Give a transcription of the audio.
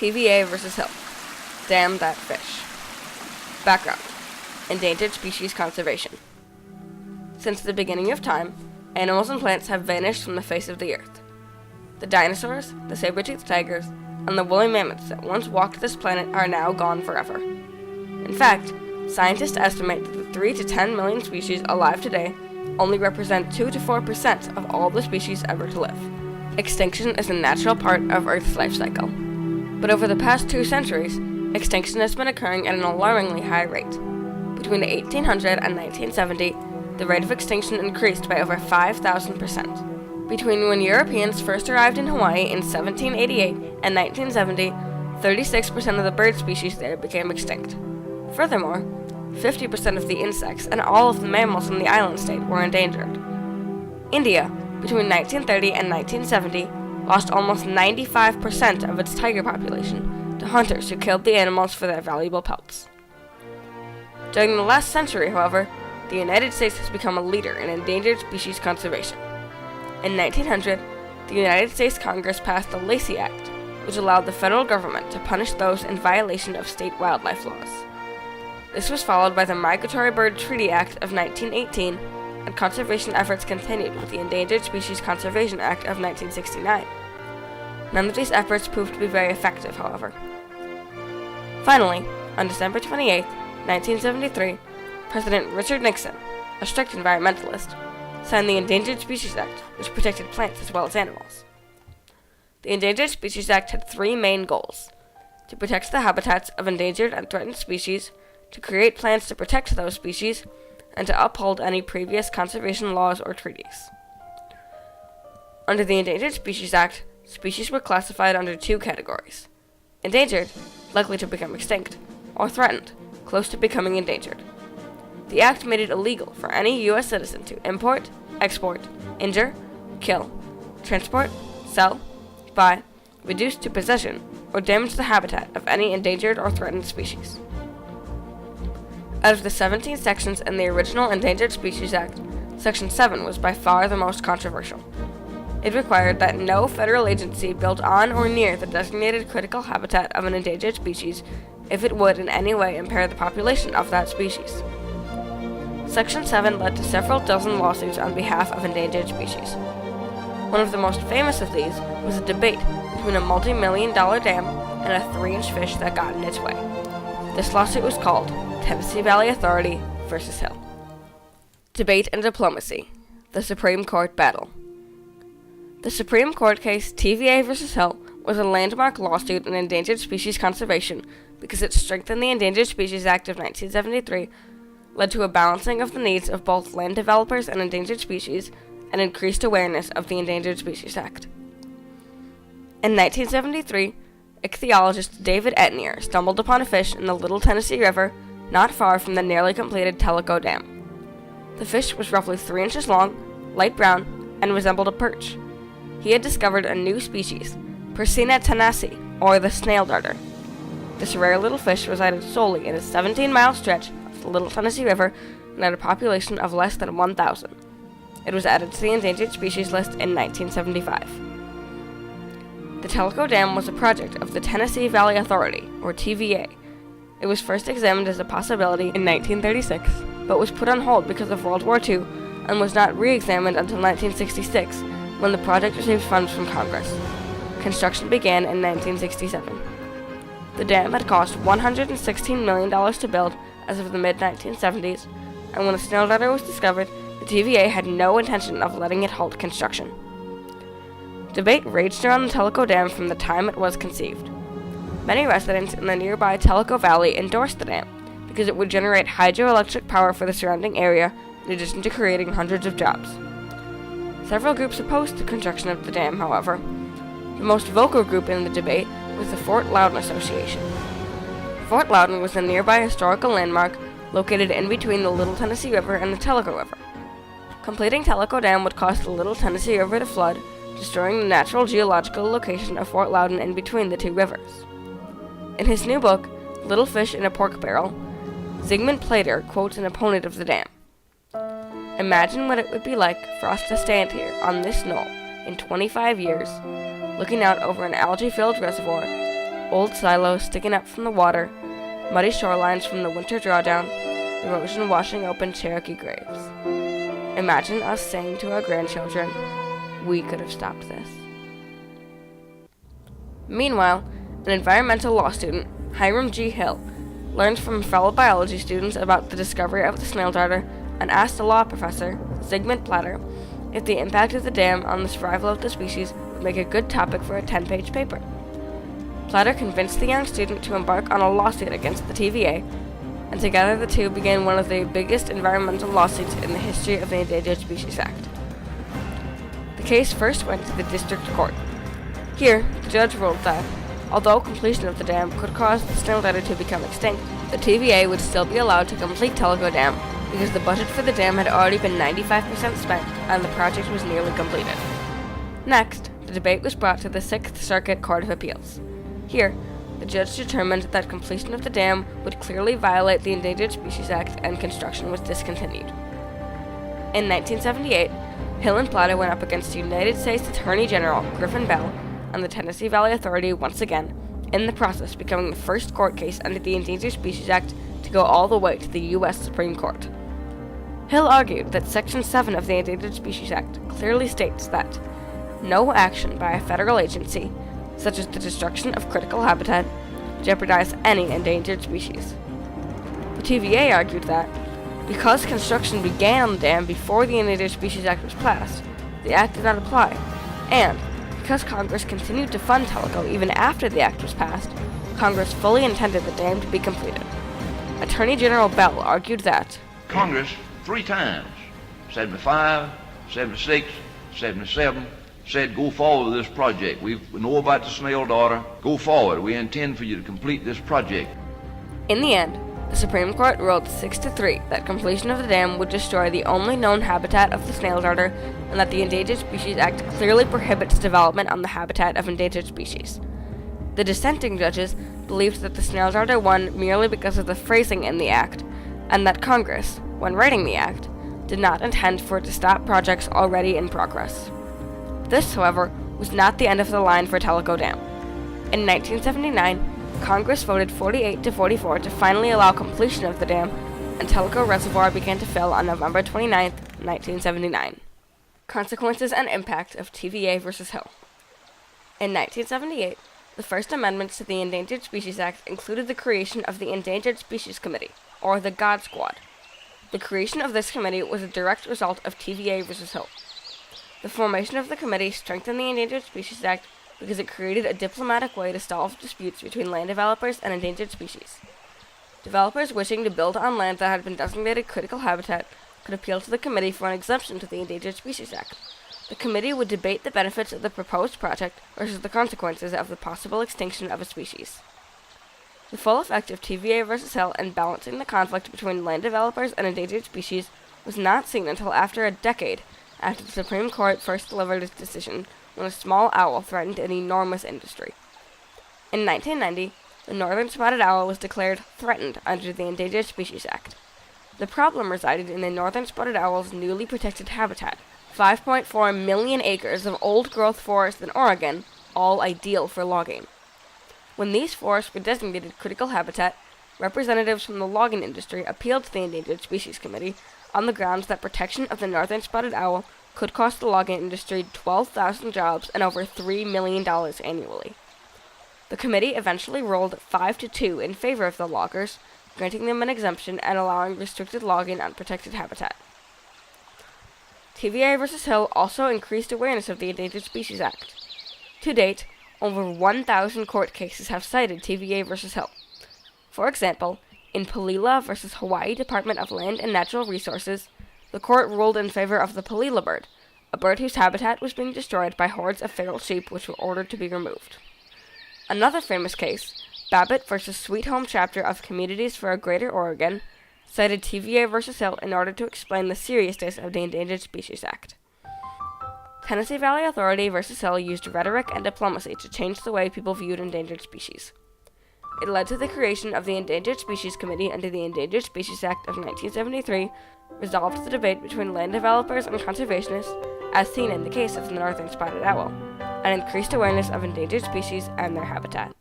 TVA versus Hill. Damn that fish. Background: endangered species conservation. Since the beginning of time, animals and plants have vanished from the face of the earth. The dinosaurs, the saber-toothed tigers, and the woolly mammoths that once walked this planet are now gone forever. In fact, scientists estimate that the 3 to 10 million species alive today only represent 2 to 4% of all the species ever to live. Extinction is a natural part of Earth's life cycle. But over the past 2 centuries, extinction has been occurring at an alarmingly high rate. Between 1800 and 1970, the rate of extinction increased by over 5,000%. Between when Europeans first arrived in Hawaii in 1788 and 1970, 36% of the bird species there became extinct. Furthermore, 50% of the insects and all of the mammals in the island state were endangered. India, between 1930 and 1970, lost almost 95% of its tiger population to hunters who killed the animals for their valuable pelts. During the last century, however, the United States has become a leader in endangered species conservation. In 1900, the United States Congress passed the Lacey Act, which allowed the federal government to punish those in violation of state wildlife laws. This was followed by the Migratory Bird Treaty Act of 1918, and conservation efforts continued with the Endangered Species Conservation Act of 1969. None of these efforts proved to be very effective, however. Finally, on December 28, 1973, President Richard Nixon, a strict environmentalist, signed the Endangered Species Act, which protected plants as well as animals. The Endangered Species Act had 3 main goals: to protect the habitats of endangered and threatened species, to create plans to protect those species, and to uphold any previous conservation laws or treaties. Under the Endangered Species Act, species were classified under 2 categories: endangered, likely to become extinct, or threatened, close to becoming endangered. The act made it illegal for any U.S. citizen to import, export, injure, kill, transport, sell, buy, reduce to possession, or damage the habitat of any endangered or threatened species. Out of the 17 sections in the original Endangered Species Act, Section 7 was by far the most controversial. It required that no federal agency build on or near the designated critical habitat of an endangered species if it would in any way impair the population of that species. Section 7 led to several dozen lawsuits on behalf of endangered species. One of the most famous of these was a debate between a multi-million-dollar dam and a 3-inch fish that got in its way. This lawsuit was called Tennessee Valley Authority versus Hill. Debate and Diplomacy: The Supreme Court Battle. The Supreme Court case TVA versus Hill was a landmark lawsuit in endangered species conservation because it strengthened the Endangered Species Act of 1973, led to a balancing of the needs of both land developers and endangered species, and increased awareness of the Endangered Species Act. In 1973, ichthyologist David Etnier stumbled upon a fish in the Little Tennessee River, not far from the nearly completed Tellico Dam. The fish was roughly 3 inches long, light brown, and resembled a perch. He had discovered a new species, Persina tenaci, or the snail darter. This rare little fish resided solely in a 17-mile stretch of the Little Tennessee River and had a population of less than 1,000. It was added to the endangered species list in 1975. The Tellico Dam was a project of the Tennessee Valley Authority, or TVA. It was first examined as a possibility in 1936, but was put on hold because of World War II and was not re-examined until 1966, when the project received funds from Congress. Construction began in 1967. The dam had cost $116 million to build as of the mid-1970s, and when the snail darter was discovered, the TVA had no intention of letting it halt construction. Debate raged around the Tellico Dam from the time it was conceived. Many residents in the nearby Tellico Valley endorsed the dam because it would generate hydroelectric power for the surrounding area, in addition to creating hundreds of jobs. Several groups opposed the construction of the dam, however. The most vocal group in the debate was the Fort Loudon Association. Fort Loudon was a nearby historical landmark located in between the Little Tennessee River and the Tellico River. Completing Tellico Dam would cause the Little Tennessee River to flood, destroying the natural geological location of Fort Loudon in between the 2 rivers. In his new book, Little Fish in a Pork Barrel, Zygmunt Plater quotes an opponent of the dam. "Imagine what it would be like for us to stand here on this knoll in 25 years, looking out over an algae-filled reservoir, old silos sticking up from the water, muddy shorelines from the winter drawdown, erosion washing open Cherokee graves. Imagine us saying to our grandchildren, "We could have stopped this." Meanwhile, an environmental law student, Hiram G. Hill, learned from fellow biology students about the discovery of the snail darter and asked a law professor, Zygmunt Platter, if the impact of the dam on the survival of the species would make a good topic for a 10-page paper. Platter convinced the young student to embark on a lawsuit against the TVA, and together the two began one of the biggest environmental lawsuits in the history of the Endangered Species Act. The case first went to the district court. Here, the judge ruled that, although completion of the dam could cause the snail darter to become extinct, the TVA would still be allowed to complete Tellico Dam because the budget for the dam had already been 95% spent and the project was nearly completed. Next, the debate was brought to the Sixth Circuit Court of Appeals. Here, the judge determined that completion of the dam would clearly violate the Endangered Species Act and construction was discontinued. In 1978, Hill and Platter went up against United States Attorney General Griffin Bell and the Tennessee Valley Authority once again, in the process becoming the first court case under the Endangered Species Act to go all the way to the U.S. Supreme Court. Hill argued that Section 7 of the Endangered Species Act clearly states that no action by a federal agency, such as the destruction of critical habitat, jeopardize any endangered species. The TVA argued that, because construction began on the dam before the Endangered Species Act was passed, the act did not apply, and because Congress continued to fund Tellico even after the act was passed, Congress fully intended the dam to be completed. Attorney General Bell argued that Congress 3 times, 75, 76, 77, said go forward with this project. We know about the snail darter. Go forward. We intend for you to complete this project. In the end, the Supreme Court ruled 6-3 that completion of the dam would destroy the only known habitat of the snail darter and that the Endangered Species Act clearly prohibits development on the habitat of endangered species. The dissenting judges believed that the snail darter won merely because of the phrasing in the act, and that Congress, when writing the act, did not intend for it to stop projects already in progress. This, however, was not the end of the line for Tellico Dam. In 1979, Congress voted 48-44 to finally allow completion of the dam, and Tellico Reservoir began to fill on November 29, 1979. Consequences and impact of TVA versus Hill. In 1978, the first amendments to the Endangered Species Act included the creation of the Endangered Species Committee, or the God Squad. The creation of this committee was a direct result of TVA versus Hill. The formation of the committee strengthened the Endangered Species Act because it created a diplomatic way to solve disputes between land developers and endangered species. Developers wishing to build on land that had been designated critical habitat could appeal to the committee for an exemption to the Endangered Species Act. The committee would debate the benefits of the proposed project versus the consequences of the possible extinction of a species. The full effect of TVA versus Hill in balancing the conflict between land developers and endangered species was not seen until after a decade after the Supreme Court first delivered its decision when a small owl threatened an enormous industry. In 1990, the northern spotted owl was declared threatened under the Endangered Species Act. The problem resided in the northern spotted owl's newly protected habitat, 5.4 million acres of old-growth forest in Oregon, all ideal for logging. When these forests were designated critical habitat, representatives from the logging industry appealed to the Endangered Species Committee on the grounds that protection of the northern spotted owl could cost the logging industry 12,000 jobs and over $3 million annually. The committee eventually ruled 5-2 in favor of the loggers, granting them an exemption and allowing restricted logging on protected habitat. TVA versus Hill also increased awareness of the Endangered Species Act. To date, over 1,000 court cases have cited TVA versus Hill. For example, in Palila versus Hawaii Department of Land and Natural Resources, the court ruled in favor of the Palila bird, a bird whose habitat was being destroyed by hordes of feral sheep which were ordered to be removed. Another famous case, Babbitt versus Sweet Home Chapter of Communities for a Greater Oregon, cited TVA versus Hill in order to explain the seriousness of the Endangered Species Act. Tennessee Valley Authority versus Hill used rhetoric and diplomacy to change the way people viewed endangered species. It led to the creation of the Endangered Species Committee under the Endangered Species Act of 1973, resolved the debate between land developers and conservationists, as seen in the case of the northern spotted owl, and increased awareness of endangered species and their habitat.